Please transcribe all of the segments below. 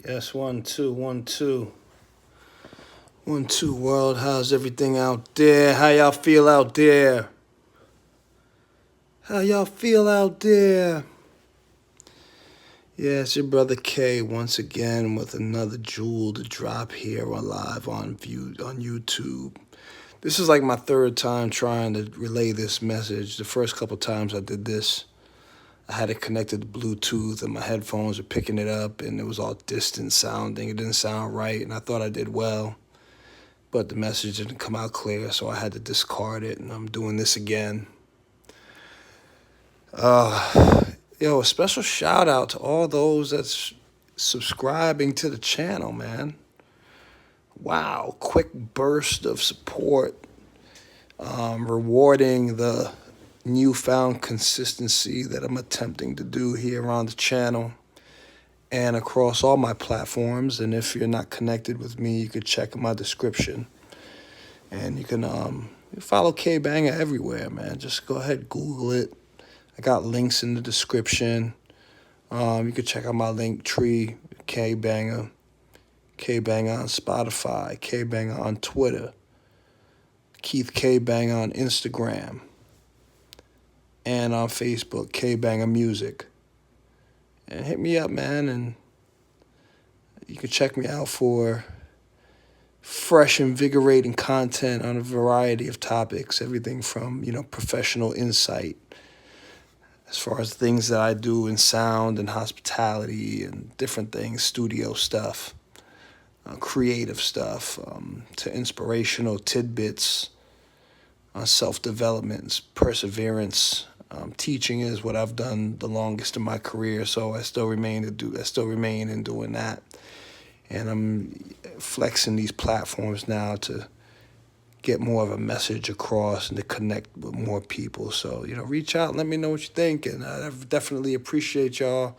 Yes, 1, 2, 1, 2. 1, 2 world. How's everything out there? How y'all feel out there? How y'all feel out there? Yeah, it's your brother K once again with another jewel to drop here on live on YouTube. This is like my third time trying to relay this message. The first couple times I did this, I had it connected to Bluetooth and my headphones were picking it up and it was all distant sounding. It didn't sound right and I thought I did well. But the message didn't come out clear, so I had to discard it, and I'm doing this again. A special shout out to all those that's subscribing to the channel, man. Wow, quick burst of support, rewarding the newfound consistency that I'm attempting to do here on the channel and across all my platforms. And if you're not connected with me, you could check in my description. And you can follow K Banger everywhere, man. Just go ahead, Google it. I got links in the description. You can check out my link tree, K Banger. K Banger on Spotify, K Banger on Twitter, Keith K Banger on Instagram, and on Facebook, K Banger Music. And hit me up, man, and you can check me out for fresh, invigorating content on a variety of topics, everything from, professional insight as far as things that I do in sound and hospitality and different things, studio stuff, creative stuff, to inspirational tidbits on self-development, perseverance. Teaching is what I've done the longest in my career, so I still remain in doing that. And I'm flexing these platforms now to get more of a message across and to connect with more people. So, reach out and let me know what you think. And I definitely appreciate y'all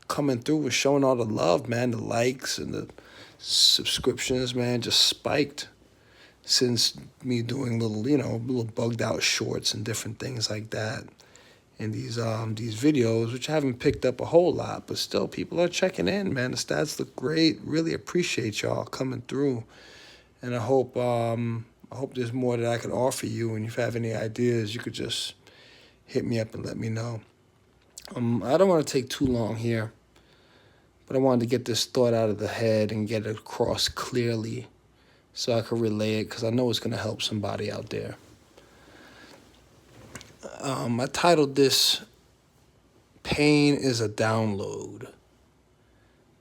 coming through and showing all the love, man. The likes and the subscriptions, man, just spiked since me doing little bugged out shorts and different things like that. And these videos, which I haven't picked up a whole lot, but still people are checking in, man. The stats look great. Really appreciate y'all coming through. And I hope there's more that I can offer you. And if you have any ideas, you could just hit me up and let me know. I don't want to take too long here, but I wanted to get this thought out of the head and get it across clearly so I could relay it, because I know it's going to help somebody out there. I titled this, Pain is a Download.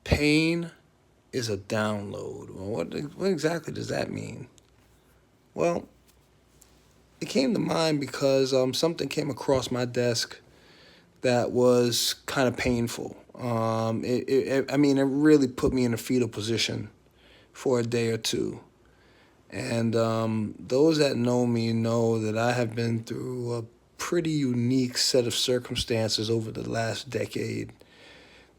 Pain is a download. Well, what exactly does that mean? Well, it came to mind because something came across my desk that was kind of painful. It really put me in a fetal position for a day or two. And those that know me know that I have been through a pretty unique set of circumstances over the last decade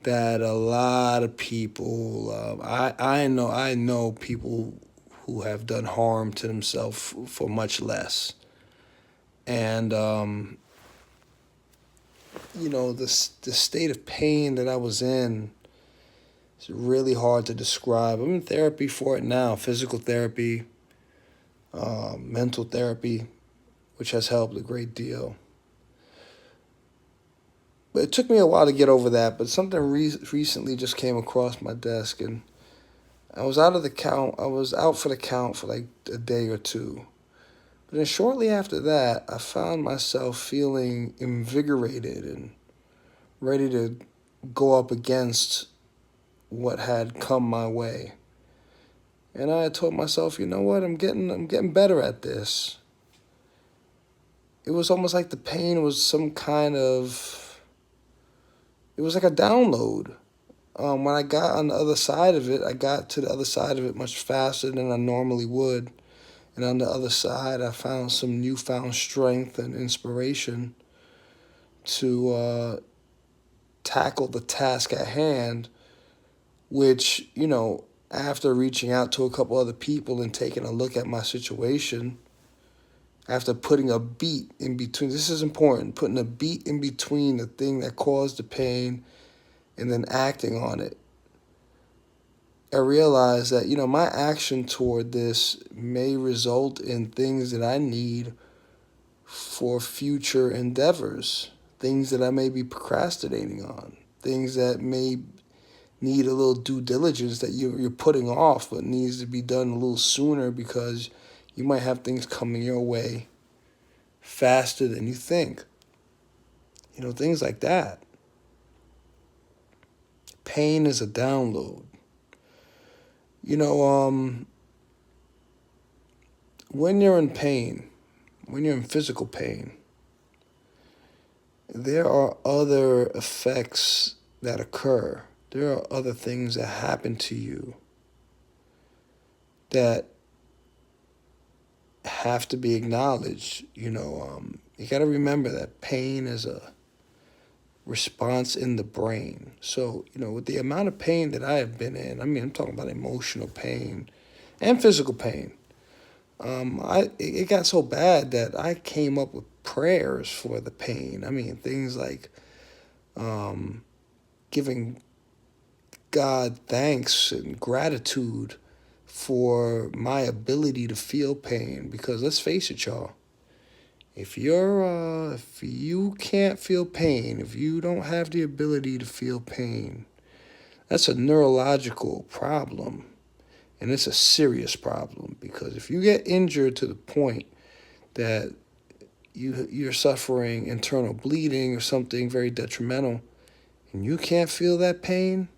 that a lot of people, I know people who have done harm to themselves for much less. And, the state of pain that I was in is really hard to describe. I'm in therapy for it now, physical therapy, mental therapy, which has helped a great deal. But it took me a while to get over that, but something recently just came across my desk, and I was out for the count for like a day or two. But then shortly after that, I found myself feeling invigorated and ready to go up against what had come my way. And I told myself, you know what, I'm getting better at this. It was almost like the pain was it was like a download. When I got on the other side of it, I got to the other side of it much faster than I normally would. And on the other side, I found some newfound strength and inspiration to tackle the task at hand, which, after reaching out to a couple other people and taking a look at my situation, after putting a beat in between, this is important, putting a beat in between the thing that caused the pain and then acting on it, I realized that, my action toward this may result in things that I need for future endeavors, things that I may be procrastinating on, things that may need a little due diligence that you're putting off but needs to be done a little sooner because you might have things coming your way faster than you think. Things like that. Pain is a download. When you're in pain, when you're in physical pain, there are other effects that occur. There are other things that happen to you that have to be acknowledged. You got to remember that pain is a response in the brain. So, with the amount of pain that I have been in, I'm talking about emotional pain and physical pain. It got so bad that I came up with prayers for the pain. Things like giving God thanks and gratitude for my ability to feel pain. Because let's face it, y'all, if you can't feel pain, if you don't have the ability to feel pain, that's a neurological problem. And it's a serious problem, because if you get injured to the point that you're suffering internal bleeding or something very detrimental, and you can't feel that pain,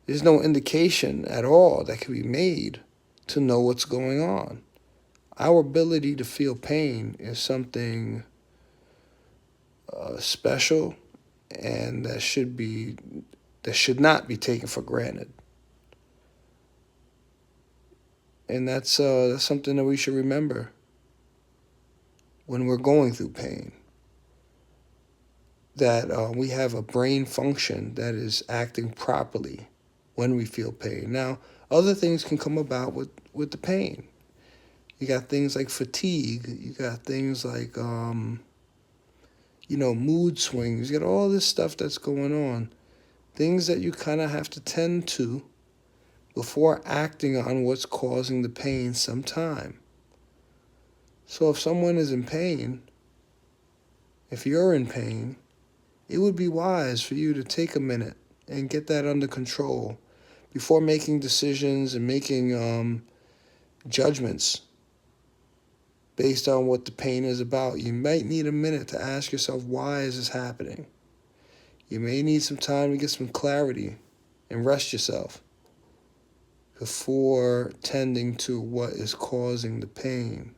there's no indication at all that can be made to know what's going on. Our ability to feel pain is something special, and that should not be taken for granted. And that's something that we should remember when we're going through pain. That we have a brain function that is acting properly when we feel pain. Now, other things can come about with the pain. You got things like fatigue. You got things like, mood swings. You got all this stuff that's going on. Things that you kind of have to tend to before acting on what's causing the pain sometime. So if someone is in pain, if you're in pain, it would be wise for you to take a minute and get that under control before making decisions and making judgments based on what the pain is about. You might need a minute to ask yourself, why is this happening? You may need some time to get some clarity and rest yourself before tending to what is causing the pain.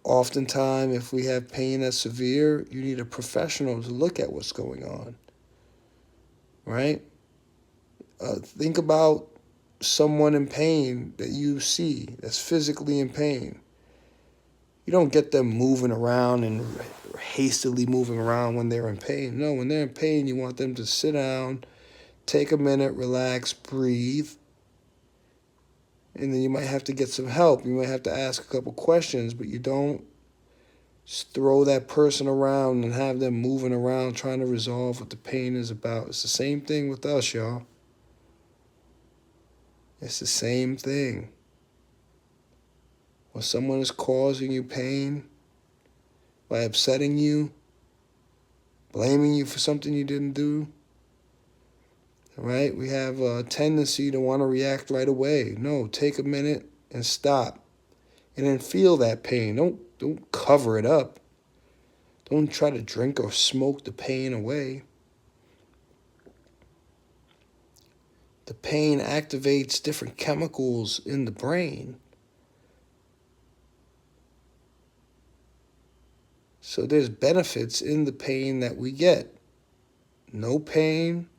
Oftentimes, if we have pain that's severe, you need a professional to look at what's going on, right? Think about someone in pain that you see that's physically in pain. You don't get them moving around and hastily moving around when they're in pain. No, when they're in pain, you want them to sit down, take a minute, relax, breathe. And then you might have to get some help. You might have to ask a couple questions, but you don't just throw that person around and have them moving around trying to resolve what the pain is about. It's the same thing with us, y'all. It's the same thing. When someone is causing you pain by upsetting you, blaming you for something you didn't do, right? We have a tendency to want to react right away. No, take a minute and stop. And then feel that pain. Don't cover it up. Don't try to drink or smoke the pain away. The pain activates different chemicals in the brain. So there's benefits in the pain that we get. No pain,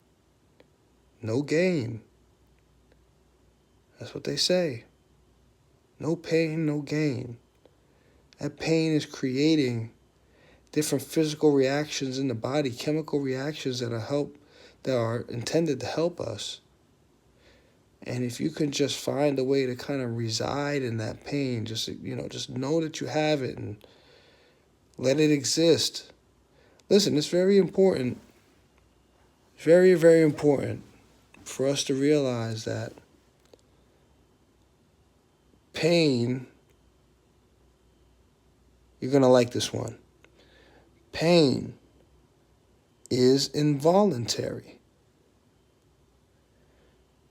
no gain. That's what they say. No pain, no gain. That pain is creating different physical reactions in the body, chemical reactions that are intended to help us. And if you can just find a way to kind of reside in that pain, just know that you have it and let it exist. Listen, it's very important, very, very important for us to realize that pain, you're going to like this one. Pain is involuntary.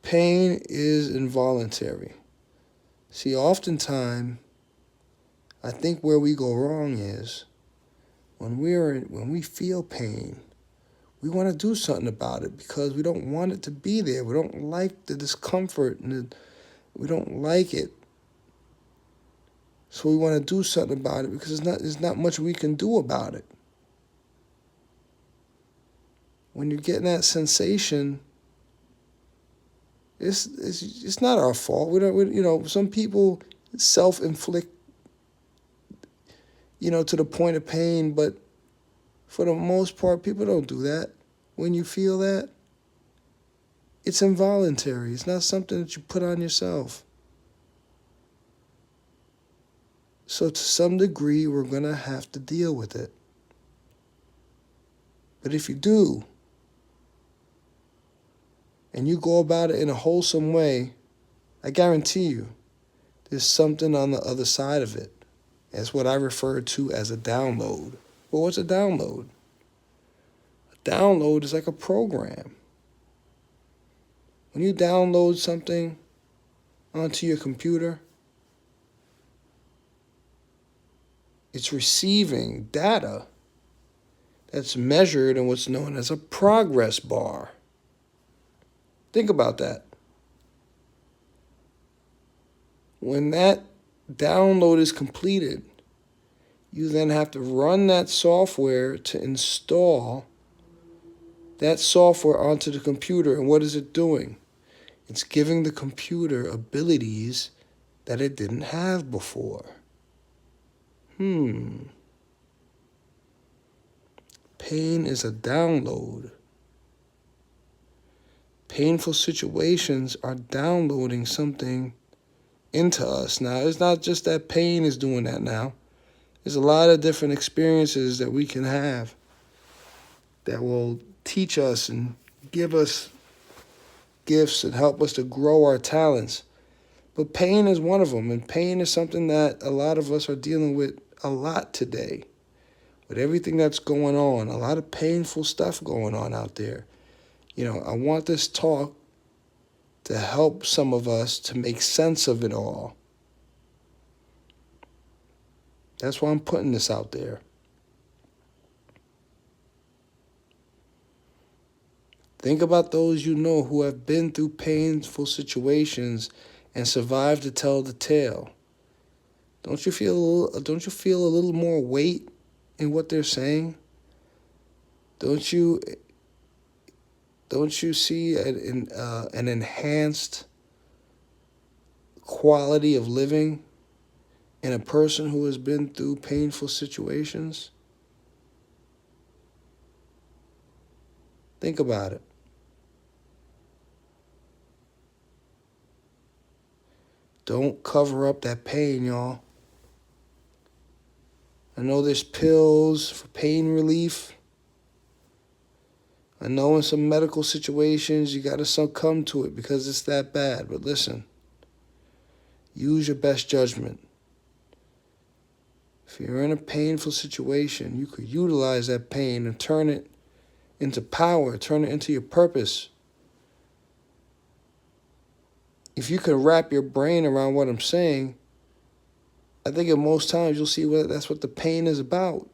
Pain is involuntary. See, oftentimes, I think where we go wrong is when we feel pain, we want to do something about it because we don't want it to be there. We don't like the discomfort and we don't like it. So we want to do something about it because there's not much we can do about it. When you're getting that sensation, it's not our fault. Some people self-inflict, to the point of pain, but for the most part, people don't do that. When you feel that, it's involuntary. It's not something that you put on yourself. So to some degree, we're going to have to deal with it. But if you do, and you go about it in a wholesome way, I guarantee you, there's something on the other side of it. That's what I refer to as a download. Well, what's a download? A download is like a program. When you download something onto your computer, it's receiving data that's measured in what's known as a progress bar. Think about that. When that download is completed, you then have to run that software to install that software onto the computer. And what is it doing? It's giving the computer abilities that it didn't have before. Pain is a download. Painful situations are downloading something into us. Now, it's not just that pain is doing that now. There's a lot of different experiences that we can have that will teach us and give us gifts and help us to grow our talents. But pain is one of them, and pain is something that a lot of us are dealing with a lot today. With everything that's going on, a lot of painful stuff going on out there. I want this talk to help some of us to make sense of it all. That's why I'm putting this out there. Think about those you know who have been through painful situations and survived to tell the tale. Don't you feel a little more weight in what they're saying? Don't you see an enhanced quality of living in a person who has been through painful situations? Think about it. Don't cover up that pain, y'all. I know there's pills for pain relief. I know in some medical situations you got to succumb to it because it's that bad. But listen, use your best judgment. If you're in a painful situation, you could utilize that pain and turn it into power, turn it into your purpose. If you can wrap your brain around what I'm saying, I think at most times you'll see that's what the pain is about.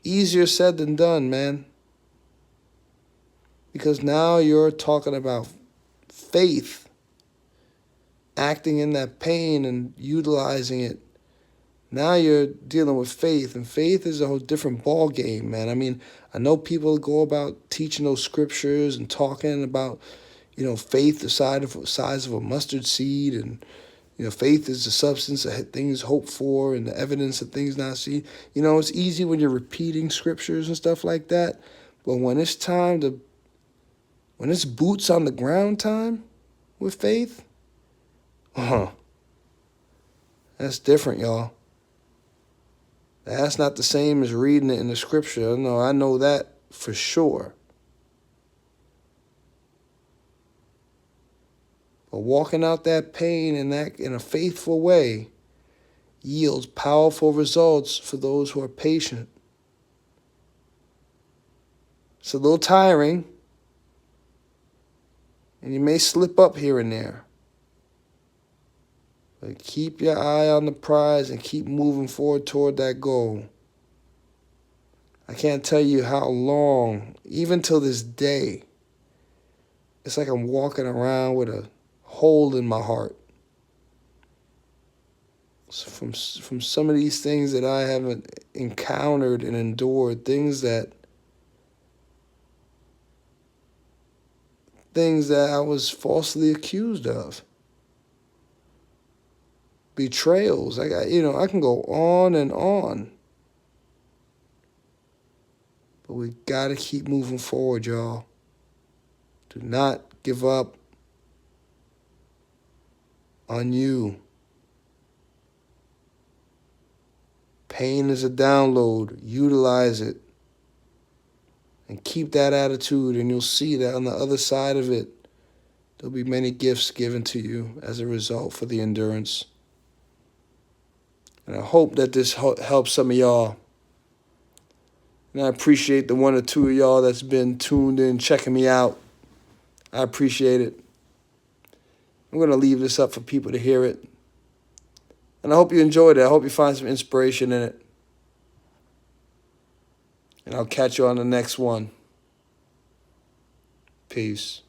Easier said than done, man. Because now you're talking about faith, acting in that pain and utilizing it. Now you're dealing with faith, and faith is a whole different ball game, man. I mean, I know people go about teaching those scriptures and talking about, faith the size of a mustard seed, and faith is the substance of things hoped for and the evidence of things not seen. It's easy when you're repeating scriptures and stuff like that, but when it's boots on the ground time with faith, that's different, y'all. That's not the same as reading it in the scripture. No, I know that for sure. But walking out that pain in a faithful way yields powerful results for those who are patient. It's a little tiring, and you may slip up here and there. But keep your eye on the prize and keep moving forward toward that goal. I can't tell you how long, even till this day, it's like I'm walking around with a hole in my heart. So from some of these things that I haven't encountered and endured, things that I was falsely accused of. Betrayals. I can go on and on. But we gotta keep moving forward, y'all. Do not give up on you. Pain is a download. Utilize it. And keep that attitude, and you'll see that on the other side of it, there'll be many gifts given to you as a result for the endurance. And I hope that this helps some of y'all. And I appreciate the 1 or 2 of y'all that's been tuned in, checking me out. I appreciate it. I'm going to leave this up for people to hear it. And I hope you enjoyed it. I hope you find some inspiration in it. And I'll catch you on the next one. Peace.